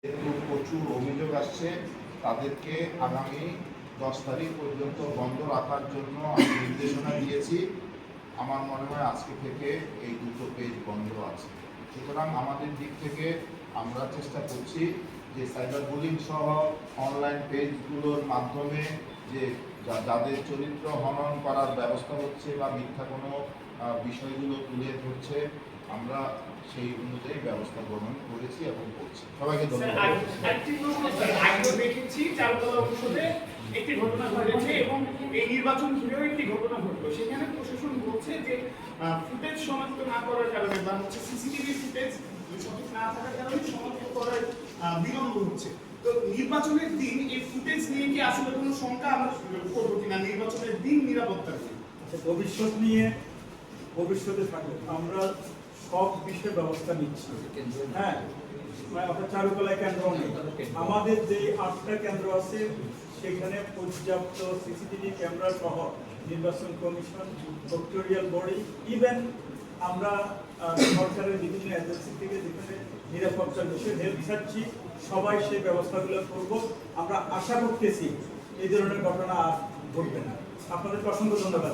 প্রচুর অভিযোগ আসছে, তাদেরকে আগামী 10 তারিখ পর্যন্ত বন্ধ রাখার জন্য আমি নির্দেশনা দিয়েছি। আমার মনে হয় আজকে থেকে এই দুটো পেজ বন্ধ আছে। সুতরাং আমাদের দিক থেকে আমরা চেষ্টা করছি যে সাইবার বুলিং সহ অনলাইন পেজগুলোর মাধ্যমে যে যাদের চরিত্র হনন করার ব্যবস্থা হচ্ছে বা মিথ্যা কোনো বিষয়গুলো তুলে ধরছে, আমরা সেই অনুযায়ী ব্যবস্থা গ্রহণ করেছি এবং করছি। সবাইকে ধন্যবাদ। দেখেছি চারুকলা অনুষদে একটি ঘটনা ঘটেছে এবং এই নির্বাচন ঘিরেও একটি ঘটনা ঘটলো। সেখানে প্রশাসন বলছে যে ফুটেজ শনাক্ত না করার কারণে বা হচ্ছে সিসিটিভি ফুটেজ সঠিক না থাকার কারণে শনাক্ত করার বিলম্ব হচ্ছে। তো নির্বাচনের দিন এই ফুটেজ নিয়ে কি আসলে কোনো শঙ্কা আমরা করবো কিনা, নির্বাচনের দিন নিরাপত্তা নিয়ে? ভবিষ্যৎ নিয়ে ভবিষ্যতে থাকবে, আমরা সব বিষয়ে ব্যবস্থা নিচ্ছি। হ্যাঁ, আপনার চারুকলা কেন্দ্র নেই, আমাদের যে 8টা কেন্দ্র আছে সেখানে পর্যাপ্ত সিসিটিভি ক্যামেরা সহ নির্বাচন কমিশন, ভোক্টোরিয়াল বডি, ইভেন আমরা সরকারের বিভিন্ন এজেন্সি থেকে যেখানে নিরাপত্তার বিষয়ে হেল্প চাচ্ছি, সবাই সেই ব্যবস্থাগুলো করব। আমরা আশা করতেছি এই ধরনের ঘটনা আর ঘটবে না। আপনাদের অসংখ্য ধন্যবাদ।